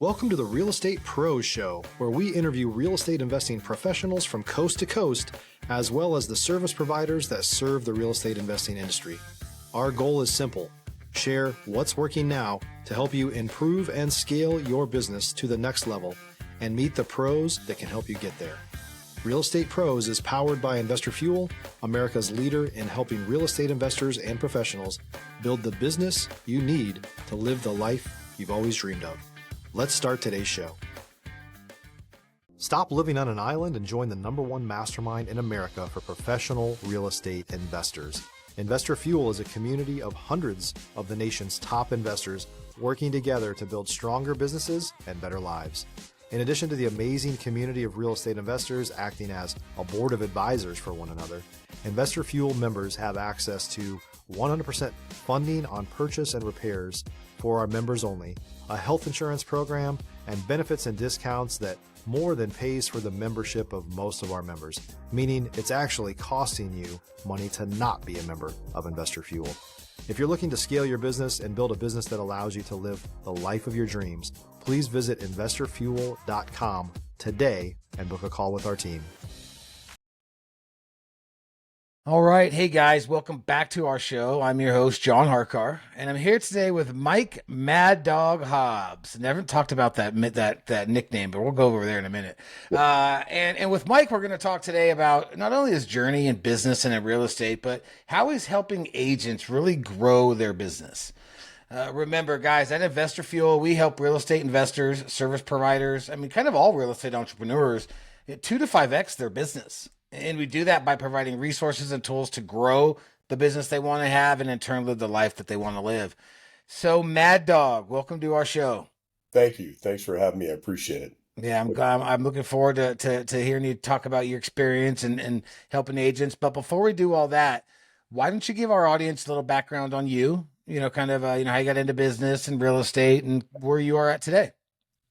Welcome to the Real Estate Pros Show, where we interview real estate investing professionals from coast to coast, as well as the service providers that serve the real estate investing industry. Our goal is simple: share what's working now to help you improve and scale your business to the next level and meet the pros that can help you get there. Real Estate Pros is powered by Investor Fuel, America's leader in helping real estate investors and professionals build the business you need to live the life you've always dreamed of. Let's start today's show. Stop living on an island and join the #1 mastermind in America for professional real estate investors. Investor Fuel is a community of hundreds of the nation's top investors working together to build stronger businesses and better lives. In addition to the amazing community of real estate investors acting as a board of advisors for one another, Investor Fuel members have access to 100% funding on purchase and repairs for our members only, a health insurance program, and benefits and discounts that more than pays for the membership of most of our members, meaning it's actually costing you money to not be a member of Investor Fuel. If you're looking to scale your business and build a business that allows you to live the life of your dreams, please visit investorfuel.com today and book a call with our team. All right. Hey, guys. Welcome back to our show. I'm your host, John Harcar, and I'm here today with Mike MadDog Hobbs. Never talked about that nickname, but we'll go over there in a minute. And with Mike, we're going to talk today about not only his journey in business and in real estate, but how he's helping agents really grow their business. Remember, guys, at Investor Fuel, we help real estate investors, service providers, kind of all real estate entrepreneurs, 2 to 5x their business. And we do that by providing resources and tools to grow the business they want to have and in turn live the life that they want to live. So, MadDog, welcome to our show. Thank you. Thanks for having me. I appreciate it. Yeah, I'm looking forward to hearing you talk about your experience and helping agents. But before we do all that, why don't you give our audience a little background on you? How you got into business and real estate and where you are at today.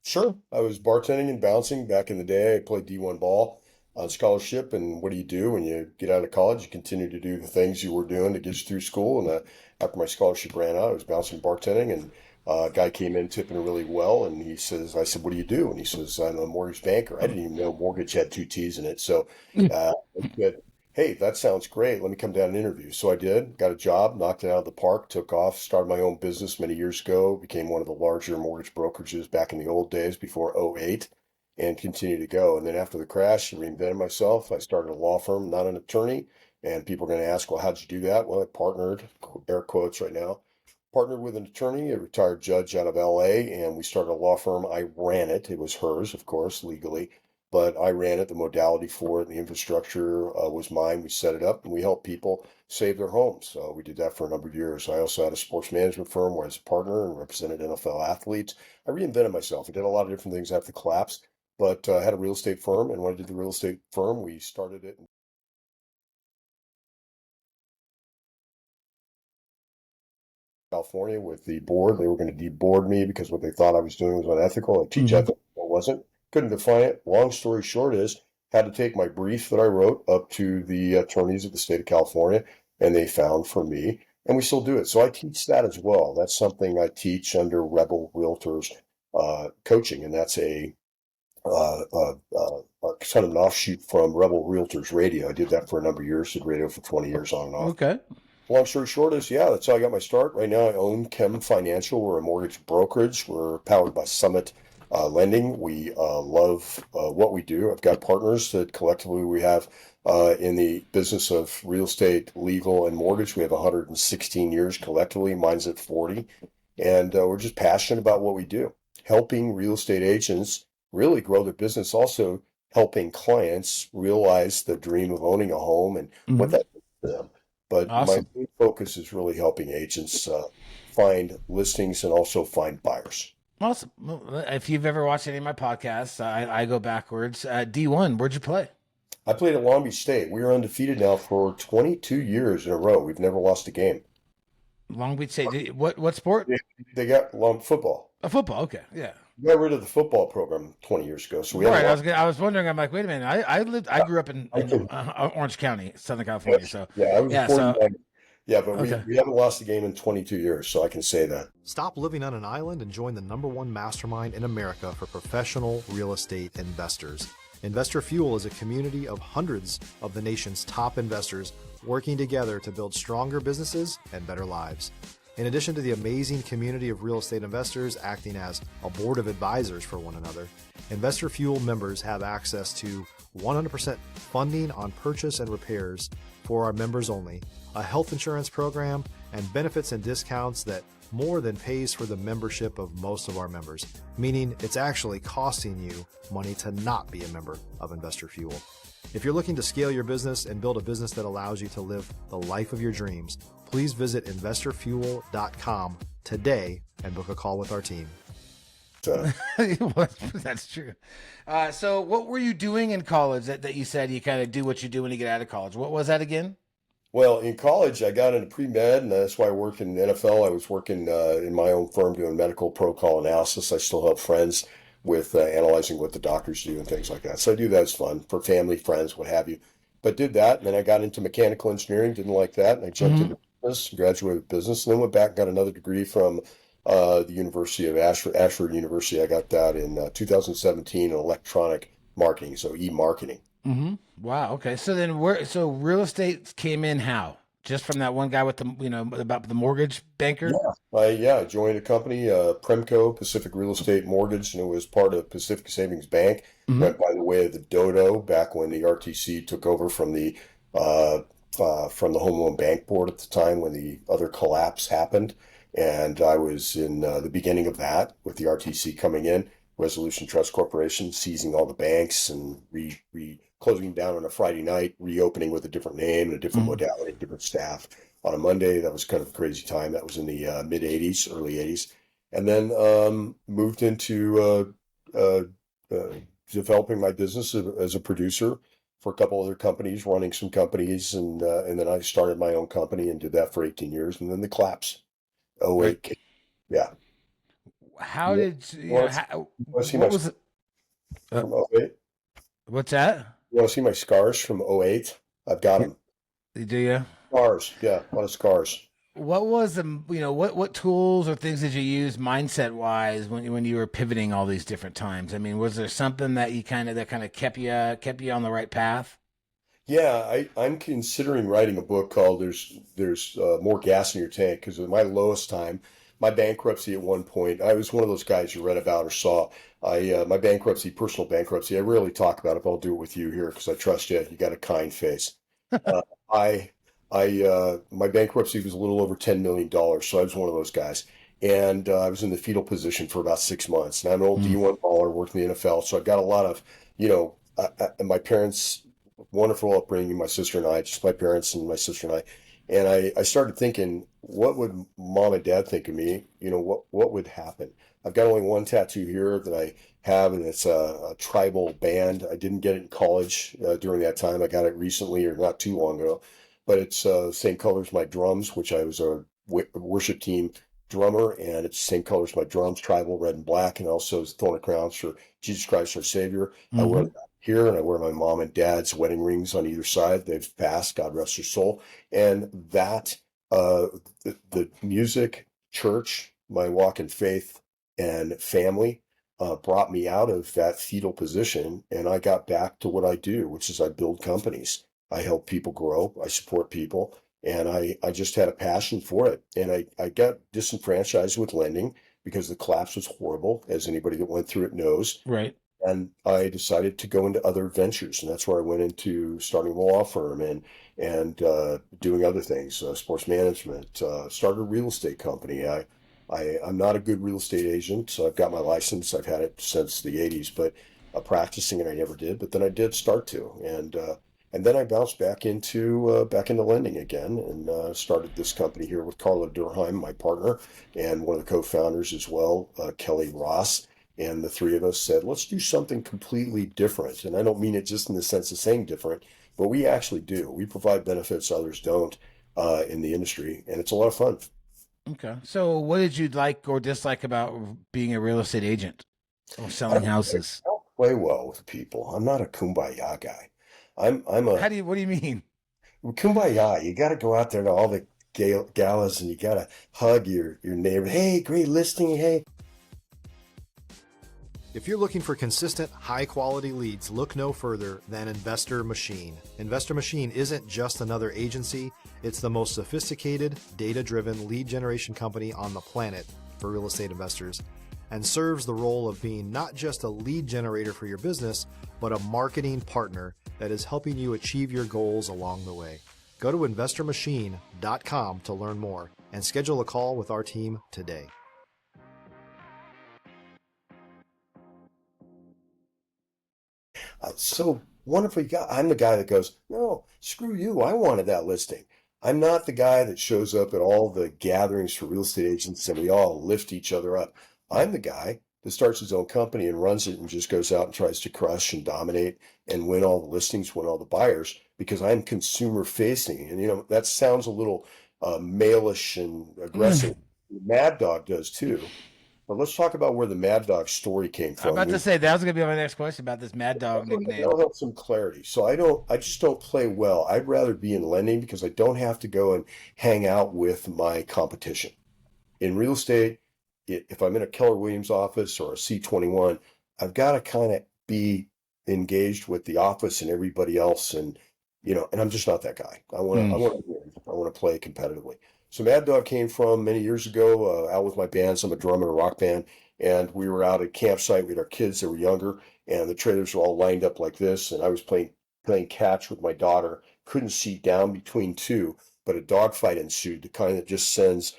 Sure. I was bartending and bouncing back in the day. I played D1 ball on scholarship. And what do? When you get out of college, you continue to do the things you were doing to get you through school. And after my scholarship ran out, I was bouncing bartending, and a guy came in tipping really well. And I said, what do you do? And he says, I'm a mortgage banker. I didn't even know mortgage had 2 T's in it. So I said, hey, that sounds great. Let me come down and interview. So I did, got a job, knocked it out of the park, took off, started my own business many years ago, became one of the larger mortgage brokerages back in the old days before '08, and continue to go. And then after the crash, I reinvented myself. I started a law firm, not an attorney. And people are going to ask, well, how'd you do that? Well, I partnered, air quotes right now, partnered with an attorney, a retired judge out of LA, and we started a law firm. I ran it. It was hers, of course, legally, but I ran it. The modality for it, the infrastructure was mine. We set it up and we helped people save their homes. So we did that for a number of years. I also had a sports management firm where I was a partner and represented NFL athletes. I reinvented myself. I did a lot of different things after the collapse. But I had a real estate firm, and when I did the real estate firm, we started it in California with the board. They were going to deboard me because what they thought I was doing was unethical. I teach ethics, it wasn't. Couldn't define it. Long story short is, had to take my brief that I wrote up to the attorneys of the state of California, and they found for me, and we still do it. So I teach that as well. That's something I teach under Rebel Realtors coaching, and that's a kind of an offshoot from Rebel Realtors Radio. I did that for a number of years, did radio for 20 years on and off. Okay. Long story short is, that's how I got my start. Right now I own Chem Financial. We're a mortgage brokerage. We're powered by Summit Lending. We love what we do. I've got partners that collectively we have in the business of real estate, legal, and mortgage. We have 116 years collectively. Mine's at 40. And we're just passionate about what we do, helping real estate agents really grow their business, also helping clients realize the dream of owning a home and what that means for them. But awesome. My main focus is really helping agents find listings and also find buyers. Awesome. If you've ever watched any of my podcasts, I go backwards. D1, where'd you play? I played at Long Beach State. We are undefeated now for 22 years in a row. We've never lost a game. Long Beach State. What sport? They got football. Football. Okay. Yeah. We got rid of the football program 20 years ago. So we I was wondering. I'm like, wait a minute. I grew up in Orange County, Southern California. So I was Yeah, but Okay. we haven't lost a game in 22 years, so I can say that. Stop living on an island and join the #1 mastermind in America for professional real estate investors. Investor Fuel is a community of hundreds of the nation's top investors working together to build stronger businesses and better lives. In addition to the amazing community of real estate investors acting as a board of advisors for one another, Investor Fuel members have access to 100% funding on purchase and repairs for our members only, a health insurance program, and benefits and discounts that more than pays for the membership of most of our members, meaning it's actually costing you money to not be a member of Investor Fuel. If you're looking to scale your business and build a business that allows you to live the life of your dreams, please visit investorfuel.com today and book a call with our team. That's true. So what were you doing in college that you said you kind of do what you do when you get out of college? What was that again? Well, in college, I got into pre-med, and that's why I worked in the NFL. I was working in my own firm doing medical protocol analysis. I still have friends with analyzing what the doctors do and things like that. So I do that as fun for family, friends, what have you. But did that, and then I got into mechanical engineering, didn't like that, and I jumped into business, graduated with business, and then went back and got another degree from the University of Ashford University. I got that in 2017 in electronic marketing, so e-marketing. Mm-hmm. Wow. Okay. So then so real estate came in how? Just from that one guy with about the mortgage banker? I joined a company, Premco, Pacific Real Estate Mortgage, and it was part of Pacific Savings Bank. Went by the way of the dodo back when the RTC took over from the Home Loan Bank Board at the time when the other collapse happened. And I was in the beginning of that with the RTC coming in, Resolution Trust Corporation, seizing all the banks and closing down on a Friday night, reopening with a different name and a different modality, different staff on a Monday. That was kind of a crazy time. That was in the mid 80s, early 80s. And then moved into developing my business as a producer for a couple other companies, running some companies. And then I started my own company and did that for 18 years. And then the collapse, 08. Yeah. How did what was it? From 08? What's that? You want to see my scars from 08? I've got them. Do you? Scars, yeah, a lot of scars. What was what tools or things did you use mindset wise when you were pivoting all these different times? I mean, was there something that kind of kept you on the right path? Yeah, I'm considering writing a book called "There's More Gas in Your Tank" because at my lowest time, my bankruptcy at one point, I was one of those guys you read about or saw. My bankruptcy, personal bankruptcy. I rarely talk about it, but I'll do it with you here because I trust you. You got a kind face. I my bankruptcy was a little over $10 million, so I was one of those guys. And I was in the fetal position for about 6 months. And I'm an old D1 baller, worked in the NFL, so I've got a lot of, my parents, wonderful upbringing, my sister and I, just my parents and my sister and I. And I started thinking, what would mom and dad think of me? What would happen? I've got only one tattoo here that I have, and it's a tribal band. I didn't get it in college during that time. I got it recently or not too long ago. But it's same color as my drums, which I was a worship team drummer, and it's the same color as my drums, tribal, red and black, and also Thorn of Crowns for Jesus Christ our Savior. I wear that here, and I wear my mom and dad's wedding rings on either side. They've passed, God rest their soul. And that, the music, church, my walk in faith, and family brought me out of that fetal position, and I got back to what I do, which is I build companies. I help people grow. I support people. And I just had a passion for it. And I got disenfranchised with lending because the collapse was horrible, as anybody that went through it knows. Right. And I decided to go into other ventures. And that's where I went into starting a law firm and doing other things, sports management, started a real estate company. I'm not a good real estate agent, so I've got my license. I've had it since the 80s, but practicing it I never did. But then I did start to. And then I bounced back into lending again and started this company here with Carla Durheim, my partner, and one of the co-founders as well, Kelly Ross. And the three of us said, let's do something completely different. And I don't mean it just in the sense of saying different, but we actually do. We provide benefits others don't in the industry, and it's a lot of fun. Okay. So what did you like or dislike about being a real estate agent or selling houses? I don't play well with people. I'm not a kumbaya guy. I'm a What do you mean? kumbaya. You got to go out there to all the galas and you got to hug your neighbor. Hey, great listing. Hey. If you're looking for consistent, high-quality leads, look no further than Investor Machine. Investor Machine isn't just another agency. It's the most sophisticated, data-driven lead generation company on the planet for real estate investors, and serves the role of being not just a lead generator for your business, but a marketing partner that is helping you achieve your goals along the way. Go to investormachine.com to learn more and schedule a call with our team today. So wonderful you got. I'm the guy that goes, no, screw you. I wanted that listing. I'm not the guy that shows up at all the gatherings for real estate agents and we all lift each other up. I'm the guy that starts his own company and runs it and just goes out and tries to crush and dominate and win all the listings, win all the buyers because I'm consumer facing. And, that sounds a little malish and aggressive. Mad Dog does too. But let's talk about where the Mad Dog story came from. I'm about to say that was going to be my next question about this Mad Dog nickname. I'll have some clarity. So I just don't play well. I'd rather be in lending because I don't have to go and hang out with my competition. In real estate, if I'm in a Keller Williams office or a C21, I've got to kind of be engaged with the office and everybody else. And I'm just not that guy. I want to play competitively. So Mad Dog came from many years ago, out with my bands. I'm a drummer in a rock band, and we were out at campsite with our kids that were younger, and the trailers were all lined up like this, and I was playing catch with my daughter. Couldn't see down between two, but a dog fight ensued, the kind that just sends,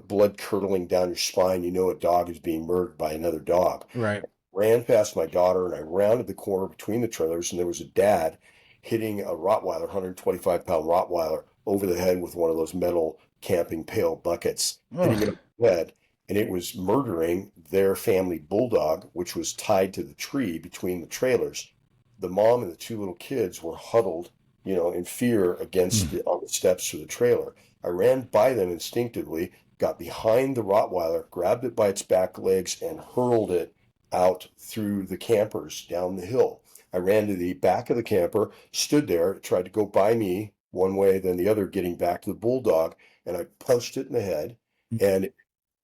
blood curdling down your spine. A dog is being murdered by another dog. Right. Ran past my daughter, and I rounded the corner between the trailers, and there was a dad hitting a Rottweiler, 125-pound Rottweiler, over the head with one of those metal camping pail buckets, hitting it on the head, and it was murdering their family bulldog, which was tied to the tree between the trailers. The mom and the two little kids were huddled, in fear against on the steps of the trailer. I ran by them instinctively, got behind the Rottweiler, grabbed it by its back legs, and hurled it out through the campers down the hill. I ran to the back of the camper, stood there, it tried to go by me one way, then the other, getting back to the bulldog, and I punched it in the head, and it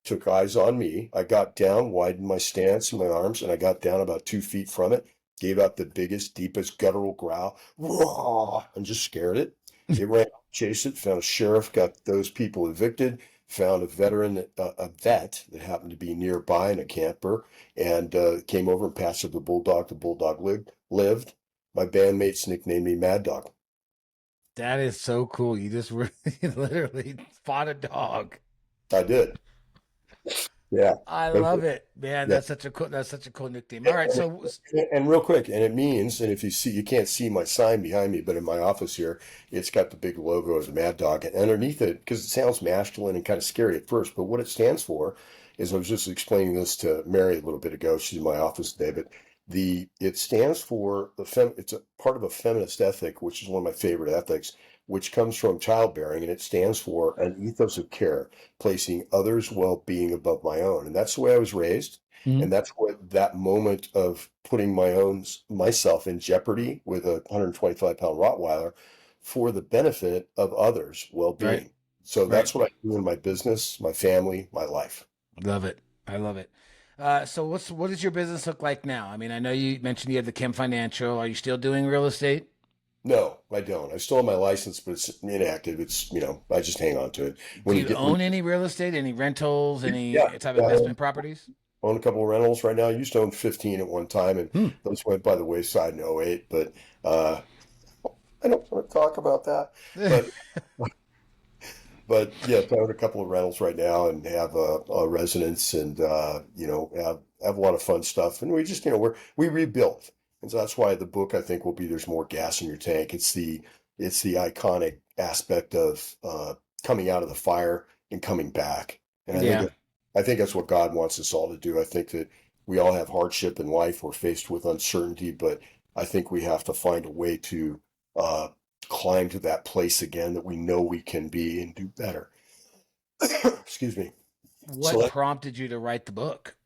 took eyes on me. I got down, widened my stance in my arms, and I got down about 2 feet from it, gave out the biggest, deepest guttural growl, "Roar," and just scared it. It ran, chased it, found a sheriff, got those people evicted, found a veteran, a vet that happened to be nearby in a camper, and came over and passed it to the bulldog. The bulldog lived. My bandmates nicknamed me Mad Dog. That is so cool. You just literally fought a dog. I did. Yeah. I love it, man. Yeah. That's such a cool nickname. All right, so and real quick, and it means, and if you see, you can't see my sign behind me, but in my office here, it's got the big logo of the Mad Dog, and underneath it, because it sounds masculine and kind of scary at first, but what it stands for is, I was just explaining this to Mary a little bit ago. She's in my office today, but it stands for it's a part of a feminist ethic, which is one of my favorite ethics, which comes from childbearing, and it stands for an ethos of care, placing others' well-being above my own. And that's the way I was raised. Mhm. And that's what that moment of putting myself in jeopardy with a 125-pound Rottweiler for the benefit of others' well-being. Right. So that's what I do in my business, my family, my life. Love it. I love it. So what does your business look like now? I mean, I know you mentioned you have the Kim Financial. Are you still doing real estate? No, I don't. I still have my license, but it's inactive. It's, I just hang on to it. Do you own any real estate, any rentals, any type of investment properties? Own a couple of rentals right now. I used to own 15 at one time, and those went by the wayside in 08, but I don't want to talk about that. But yeah, I own a couple of rentals right now and have a residence, and have a lot of fun stuff. And we just, we rebuilt. And so that's why the book, I think, will be There's More Gas in Your Tank. It's the iconic aspect of coming out of the fire and coming back. And I think that's what God wants us all to do. I think that we all have hardship in life. We're faced with uncertainty, but I think we have to find a way to climb to that place again that we know we can be and do better. Excuse me. What prompted you to write the book?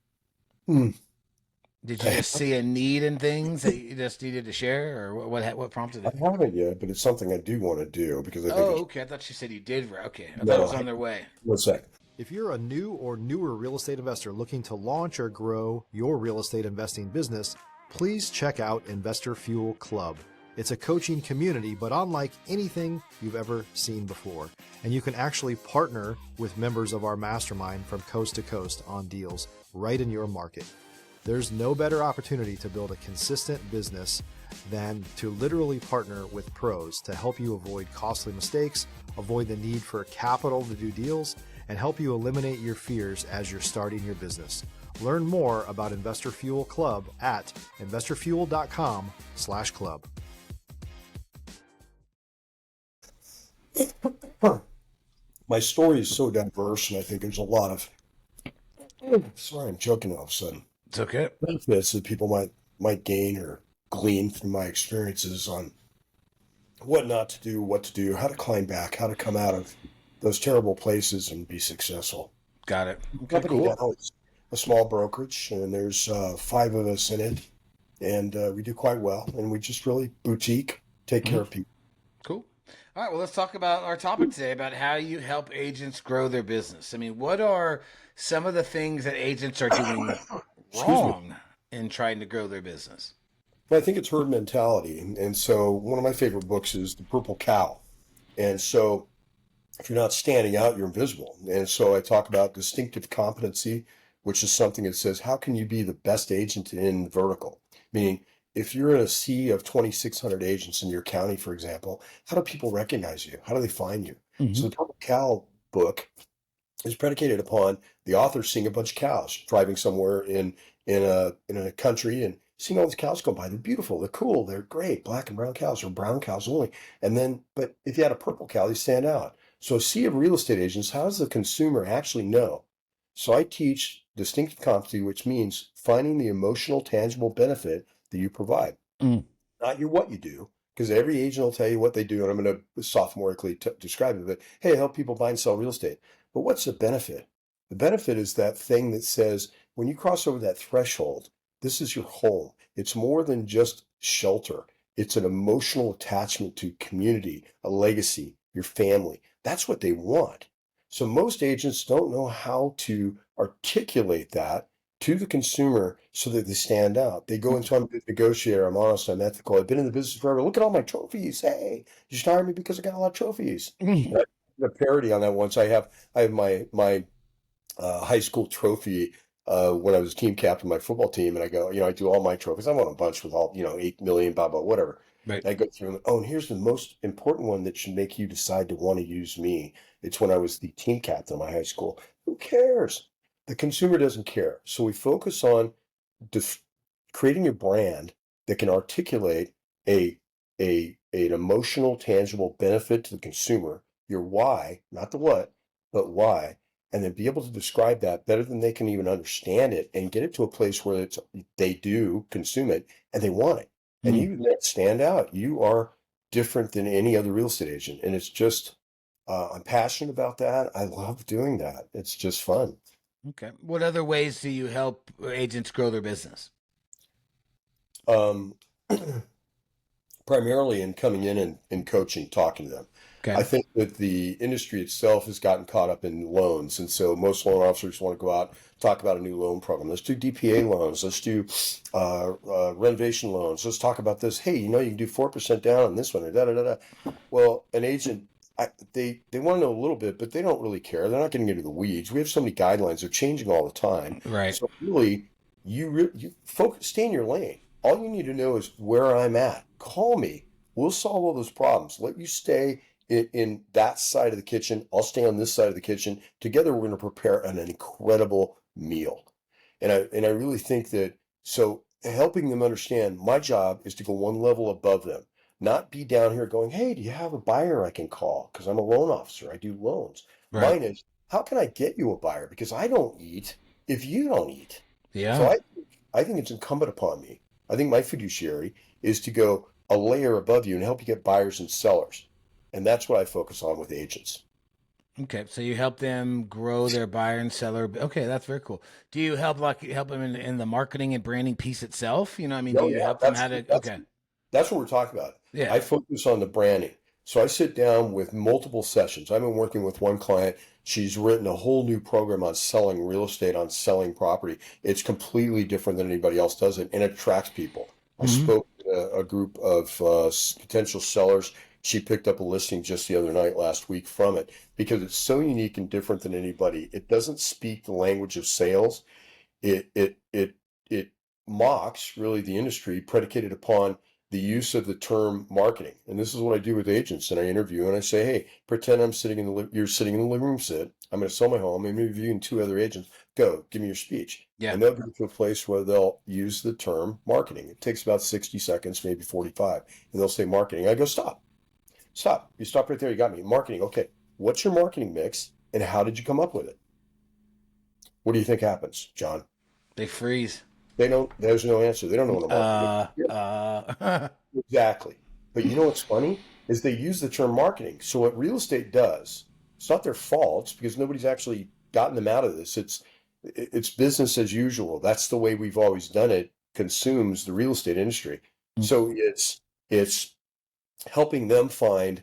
Did you just see a need in things that you just needed to share, or what prompted I it? haven't yet, but it's something I do want to do because I think Oh, it's, okay. I thought you said you did. Okay, I thought it no, was on their way. one sec. If you're a new or newer real estate investor looking to launch or grow your real estate investing business, please check out Investor Fuel Club. It's a coaching community, but unlike anything you've ever seen before. And you can actually partner with members of our mastermind from coast to coast on deals right in your market. There's no better opportunity to build a consistent business than to literally partner with pros to help you avoid costly mistakes, avoid the need for capital to do deals, and help you eliminate your fears as you're starting your business. Learn more about Investor Fuel Club at investorfuel.com/club. My story is so diverse, and I think there's a lot of, sorry, I'm joking all of a sudden, It's okay. benefits that people might gain or glean from my experiences on what not to do, what to do, how to climb back, how to come out of those terrible places and be successful. Got it. The Okay, company cool. now is a small brokerage, and there's 5 of us in it, and we do quite well. And we just really boutique, take care of people. Cool. All right. Well, let's talk about our topic today about how you help agents grow their business. I mean, what are some of the things that agents are doing Excuse me. wrong in trying to grow their business? Well, I think it's herd mentality, and so one of my favorite books is The Purple Cow. And so if you're not standing out, you're invisible. And so I talk about distinctive competency, which is something that says, how can you be the best agent in vertical? Meaning, if you're in a sea of 2,600 agents in your county, for example, how do people recognize you? How do they find you? Mm-hmm. So the Purple Cow book is predicated upon the author seeing a bunch of cows driving somewhere in a country and seeing all these cows go by. They're beautiful, they're cool, they're great, black and brown cows or brown cows only. And then, but if you had a purple cow, they stand out. So a sea of real estate agents, how does the consumer actually know? So I teach distinctive competency, which means finding the emotional, tangible benefit that you provide, Mm. not your what you do, because every agent will tell you what they do, and I'm going to sophomoreically describe it. But hey, I help people buy and sell real estate. But what's the benefit? The benefit is that thing that says when you cross over that threshold, this is your home. It's more than just shelter. It's an emotional attachment to community, a legacy, your family. That's what they want. So most agents don't know how to articulate that to the consumer so that they stand out. They go into, I'm a good negotiator, I'm honest, I'm ethical, I've been in the business forever. Look at all my trophies. Hey, you should hire me because I got a lot of trophies. Mm. I did a parody on that once. I have my high school trophy when I was team captain of my football team, and I go, I do all my trophies. I won a bunch with all, 8 million, blah, blah, whatever. Right. And I go through them. Oh, and here's the most important one that should make you decide to want to use me. It's when I was the team captain of my high school. Who cares? The consumer doesn't care. So we focus on def- creating a brand that can articulate an emotional, tangible benefit to the consumer, your why, not the what, but why, and then be able to describe that better than they can even understand it and get it to a place where they do consume it and they want it. And you then stand out. You are different than any other real estate agent. And it's just, I'm passionate about that. I love doing that. It's just fun. Okay. What other ways do you help agents grow their business? Um, primarily in coming in and coaching, talking to them. Okay. I think that the industry itself has gotten caught up in loans. And so most loan officers want to go out, talk about a new loan program. Let's do DPA loans. Let's do renovation loans. Let's talk about this. Hey, you can do 4% down on this one. Da, da, da, da. Well, an agent, they want to know a little bit, but they don't really care. They're not getting into the weeds. We have so many guidelines. They're changing all the time. Right. So really, you focus, stay in your lane. All you need to know is where I'm at. Call me. We'll solve all those problems. Let you stay in that side of the kitchen. I'll stay on this side of the kitchen. Together, we're going to prepare an incredible meal. And I really think that, so helping them understand my job is to go one level above them, not be down here going, hey, do you have a buyer I can call? Because I'm a loan officer. I do loans. Right. Mine is, how can I get you a buyer? Because I don't eat if you don't eat. Yeah. So I think it's incumbent upon me. I think my fiduciary is to go a layer above you and help you get buyers and sellers. And that's what I focus on with agents. Okay, so you help them grow their buyer and seller. Okay, that's very cool. Do you help them in the marketing and branding piece itself? You know, I mean, do No, you yeah, help them how to? Okay, that's what we're talking about. yeah. I focus on the branding. So I sit down with multiple sessions. I've been working with one client. She's written a whole new program on selling real estate, on selling property. It's completely different than anybody else does it, and it attracts people. I Hmm. spoke to a group of potential sellers. She picked up a listing just the other night, last week, from it because it's so unique and different than anybody. It doesn't speak the language of sales. It mocks really the industry predicated upon the use of the term marketing. And this is what I do with agents. And I interview and I say, hey, pretend I'm sitting in you're sitting in the living room. I'm going to sell my home. I'm interviewing two other agents. Go, give me your speech. Yeah. And they'll get to a place where they'll use the term marketing. It takes about 60 seconds, maybe 45. And they'll say marketing. I go, stop. Stop. You stop right there. You got me. Marketing. Okay. What's your marketing mix and how did you come up with it? What do you think happens, John? They freeze. They don't, there's no answer. They don't know what a marketing mix is. Uh. Exactly. But you know what's funny is they use the term marketing. So what real estate does, it's not their fault. It's because nobody's actually gotten them out of this. It's business as usual. That's the way we've always done it. Consumes the real estate industry. So it's helping them find,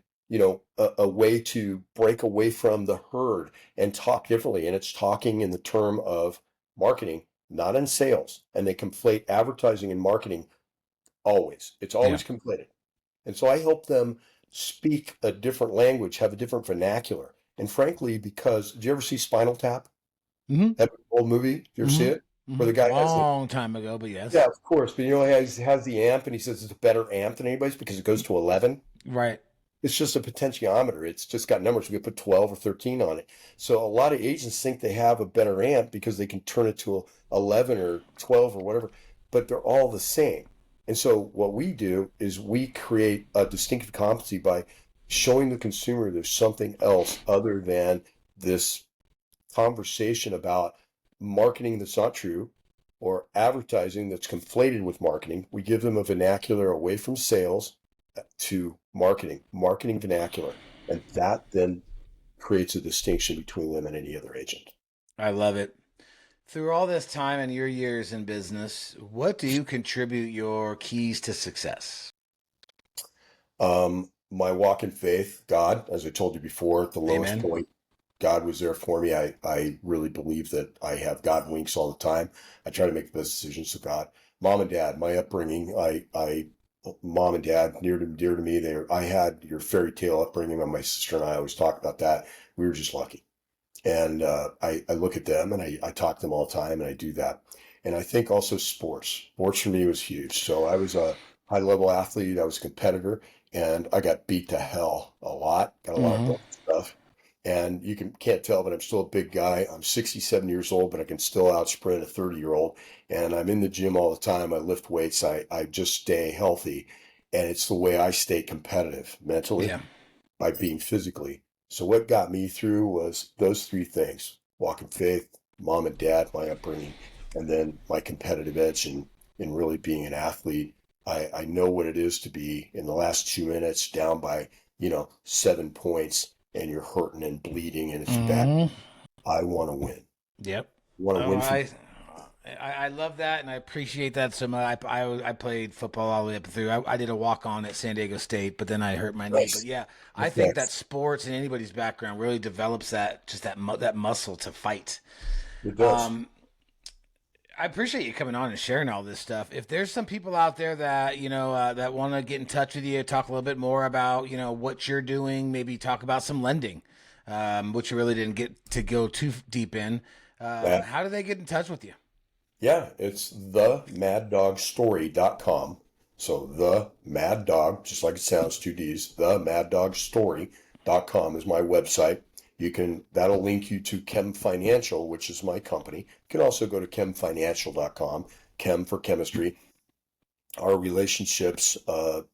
a way to break away from the herd and talk differently. And it's talking in the term of marketing, not in sales. And they conflate advertising and marketing always. It's Yeah. always conflated. And so I help them speak a different language, have a different vernacular. And frankly, because did you ever see Spinal Tap? Hmm. That old movie? Did you ever see Hmm. it? Where Hmm. the guy has the Long time ago, but yeah, yes. of course. But he has the amp and he says it's a better amp than anybody's because it goes to 11. Right. It's just a potentiometer. It's just got numbers. We could put 12 or 13 on it. So a lot of agents think they have a better amp because they can turn it to 11 or 12 or whatever, but they're all the same. And so what we do is we create a distinctive competency by showing the consumer there's something else other than this conversation about marketing that's not true or advertising that's conflated with marketing. We give them a vernacular away from sales to marketing vernacular. And that then creates a distinction between them and any other agent. I love it. Through all this time and your years in business, what do you contribute your keys to success? My walk in faith, God, as I told you before, at the lowest Amen. point, God was there for me. I really believe that I have God winks all the time. I try to make the best decisions with God. Mom and dad, my upbringing, mom and dad, dear to me. I had your fairy tale upbringing, and my sister and I always talk about that. We were just lucky. And I look at them and I talk to them all the time and I do that. And I think also sports. Sports for me was huge. So I was a high level athlete. I was a competitor and I got beat to hell a lot. Got a lot of Hmm. broken stuff. And can't tell, but I'm still a big guy. I'm 67 years old, but I can still out sprint a 30-year-old. And I'm in the gym all the time. I lift weights. I just stay healthy. And it's the way I stay competitive mentally Yeah. by being physically. So what got me through was those three things: walk in faith, mom and dad, my upbringing, and then my competitive edge in really being an athlete. I know what it is to be in the last 2 minutes down by, 7 points and you're hurting and bleeding and it's bad. Hmm. I want to win. Yep. I want to Oh, win for I love that and I appreciate that so much. I played football all the way up through. I did a walk on at San Diego State, but then I hurt my knee. But nice. yeah, I think that Thanks. sports in anybody's background really develops that muscle to fight. It does. Um, I appreciate you coming on and sharing all this stuff. If there's some people out there that that want to get in touch with you, talk a little bit more about what you're doing, maybe talk about some lending, which you really didn't get to go too deep in. Yeah. How do they get in touch with you? Yeah, it's themaddogstory.com. So the Mad Dog, just like it sounds, two D's, themaddogstory.com is my website. That'll link you to Chem Financial, which is my company. You can also go to chemfinancial.com, chem for chemistry. Our relationships, our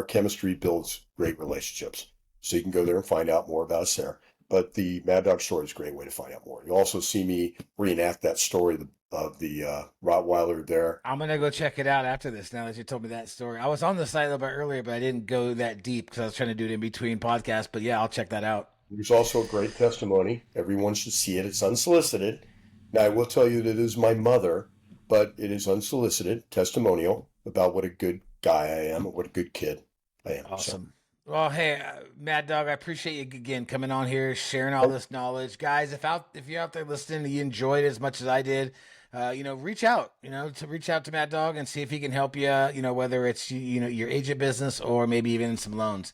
chemistry builds great relationships. So you can go there and find out more about us there. But the Mad Dog story is a great way to find out more. You'll also see me reenact that story of the Rottweiler there. I'm gonna go check it out after this. Now that you told me that story, I was on the site a little bit earlier, but I didn't go that deep because I was trying to do it in between podcasts. But yeah, I'll check that out. There's also a great testimony. Everyone should see it. It's unsolicited. Now, I will tell you that it is my mother, but it is unsolicited testimonial about what a good guy I am and what a good kid I am. Awesome. Well, hey, Mad Dog, I appreciate you again coming on here, sharing all this knowledge, guys. If you're out there listening, and you enjoyed it as much as I did, reach out, to Mad Dog and see if he can help you. Whether it's your agent business or maybe even some loans.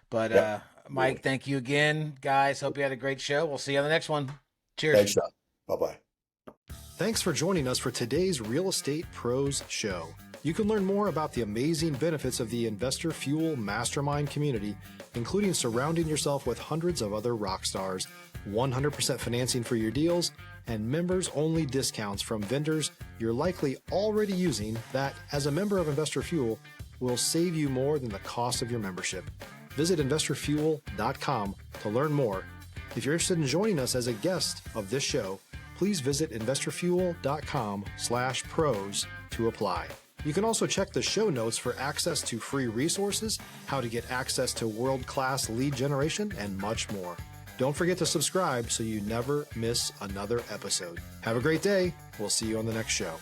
But Mike, thank you again, guys. Hope you had a great show. We'll see you on the next one. Cheers. Thanks, John. Bye-bye. Thanks for joining us for today's Real Estate Pros Show. You can learn more about the amazing benefits of the Investor Fuel Mastermind community, including surrounding yourself with hundreds of other rock stars, 100% financing for your deals, and members-only discounts from vendors you're likely already using that, as a member of Investor Fuel, will save you more than the cost of your membership. Visit investorfuel.com to learn more. If you're interested in joining us as a guest of this show, please visit investorfuel.com/pros to apply. You can also check the show notes for access to free resources, how to get access to world-class lead generation, and much more. Don't forget to subscribe so you never miss another episode. Have a great day. We'll see you on the next show.